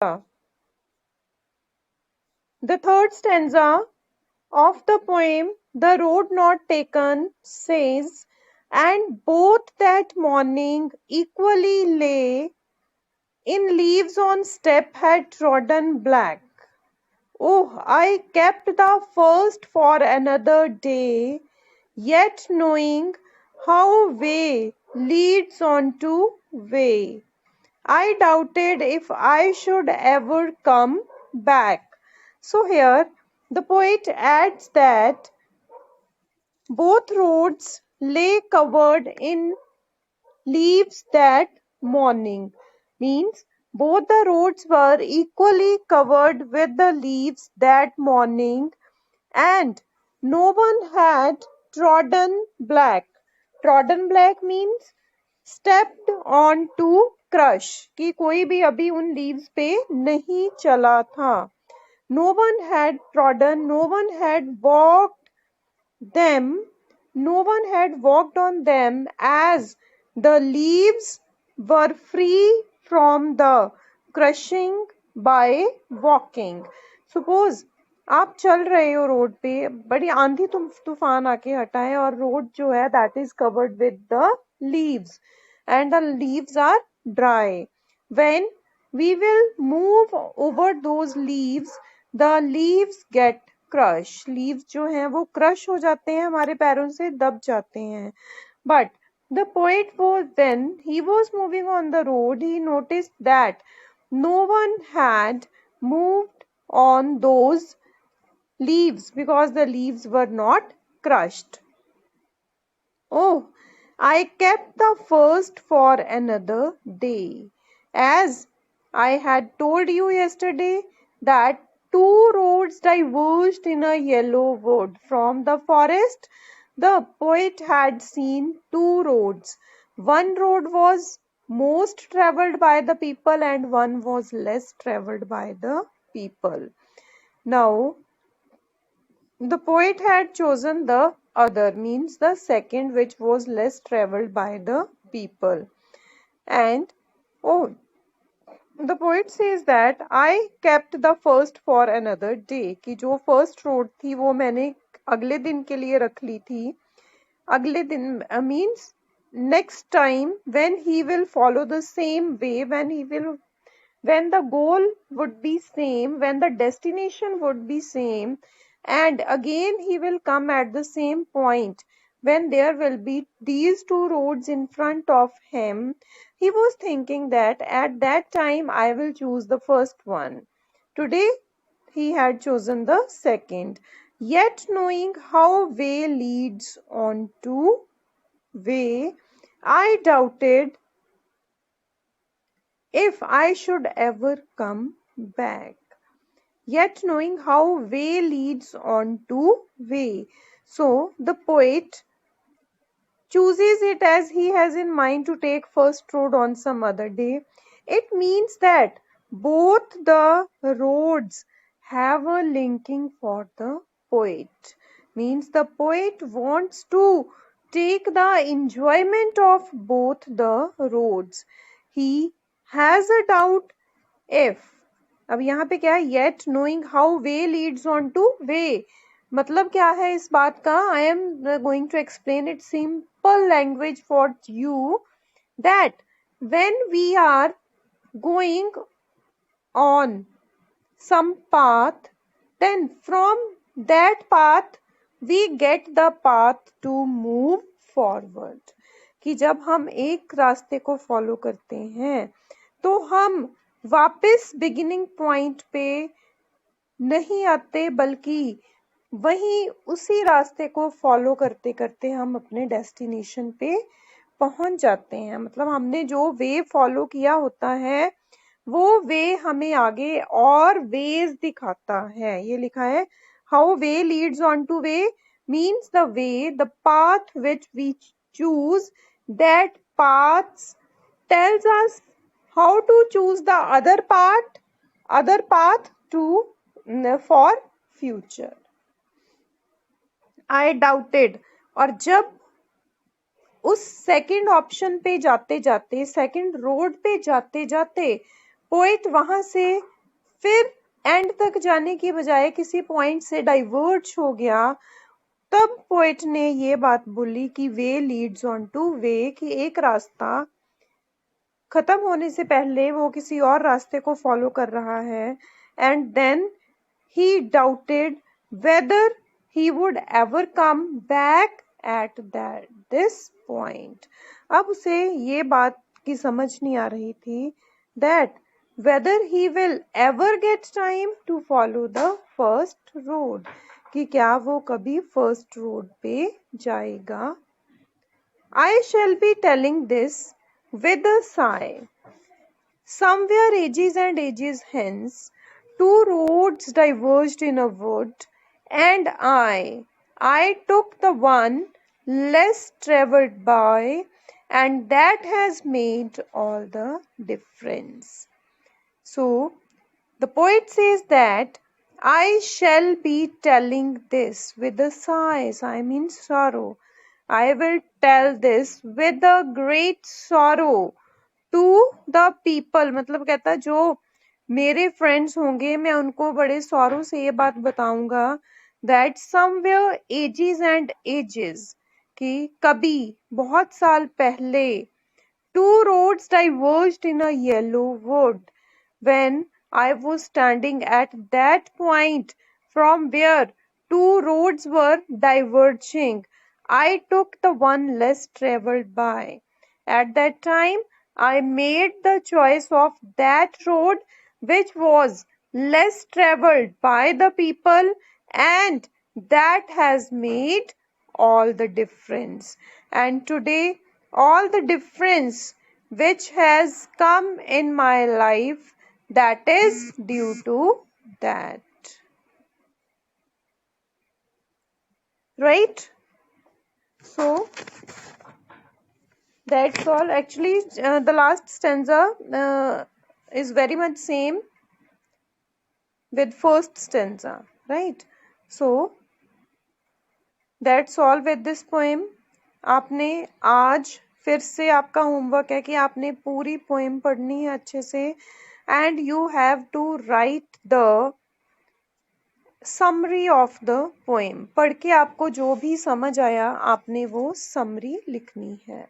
The third stanza of the poem, The Road Not Taken, says, and both that morning equally lay in leaves on step had trodden black. Oh, I kept the first for another day, yet knowing how way leads on to way. I doubted if I should ever come back. So here the poet adds that both roads lay covered in leaves that morning. Means both the roads were equally covered with the leaves that morning, and no one had trodden black. Trodden black means stepped on to crush, कि कोई भी अभी उन leaves पे नहीं चला था. No one had trodden, no one had walked them, no one had walked on them, as the leaves were free from the crushing by walking. Suppose आप चल रहे हो रोड पे, बड़ी आंधी तूफान आके हटा है और रोड जो है that is covered with the leaves and the leaves are dry. When we will move over those leaves, the leaves get crush. Leaves जो हैं वो crush हो जाते हैं, हमारे पैरों से दब जाते हैं. But the poet was, when he was moving on the road, he noticed that no one had moved on those leaves because the leaves were not crushed. Oh, I kept the first for another day. As I had told you yesterday that two roads diverged in a yellow wood. From the forest, the poet had seen two roads. One road was most traveled by the people and one was less traveled by the people. Now, the poet had chosen the other, means the second, which was less traveled by the people. And oh, the poet says that I kept the first for another day, कि जो first road थी वो मैंने अगले दिन के लिए रख ली थी. अगले दिन means next time when he will follow the same way, when the goal would be same, when the destination would be same, and again he will come at the same point when there will be these two roads in front of him. He was thinking that at that time I will choose the first one. Today he had chosen the second, yet knowing how way leads on to way, I doubted if I should ever come back. Yet knowing how way leads on to way. So the poet chooses it as he has in mind to take first road on some other day. It means that both the roads have a linking for the poet. Means the poet wants to take the enjoyment of both the roads. He has a doubt if, अब यहाँ पे क्या है, yet knowing how way leads on to way, मतलब क्या है इस बात का? I am going to explain it simple language for you, that when we are going on some path, then from that path we get the path to move forward. कि जब हम एक रास्ते को फॉलो करते हैं तो हम वापस बिगिनिंग पॉइंट पे नहीं आते, बल्कि वहीं उसी रास्ते को फॉलो करते करते हम अपने डेस्टिनेशन पे पहुंच जाते हैं. मतलब हमने जो वे फॉलो किया होता है वो वे हमें आगे और वेज दिखाता है. ये लिखा है how way Leeds on two way means the way, the path which we choose, that path tells us how to choose the other path to for future. I doubted, और जब उस सेकंड ऑप्शन पे जाते जाते, second road पे जाते जाते poet वहां से फिर एंड तक जाने की बजाय किसी पॉइंट से डाइवर्ज हो गया, तब पोइट ने ये बात बोली कि वे लीड्स ऑन टू वे, कि एक रास्ता खत्म होने से पहले वो किसी और रास्ते को फॉलो कर रहा है। And then he doubted whether he would ever come back at this point. अब उसे ये बात की समझ नहीं आ रही थी that whether he will ever get time to follow the first road, कि क्या वो कभी फर्स्ट रोड पे जाएगा। I shall be telling this with a sigh. Somewhere ages and ages hence, two roads diverged in a wood, and I took the one less travelled by, and that has made all the difference. So, the poet says that I shall be telling this with a sigh. Sigh means sorrow. I will tell this with a great sorrow to the people. मतलब कहता जो मेरे friends होंगे मैं उनको बड़े सौरों से ये बात बताऊंगा that somewhere ages and ages, कि कभी बहुत साल पहले two roads diverged in a yellow wood. When I was standing at that point from where two roads were diverging, I took the one less traveled by. At that time, I made the choice of that road which was less traveled by the people, and that has made all the difference. And today, all the difference which has come in my life, that is due to that. Right? So, that's all. Actually, the last stanza is very much same with first stanza. Right? So, that's all with this poem. आपने आज फिर से आपका homework है कि आपने पूरी poem पढ़नी है अच्छे से, and you have to write the summary of the poem. पढ़ के आपको जो भी समझ आया आपने वो समरी लिखनी है।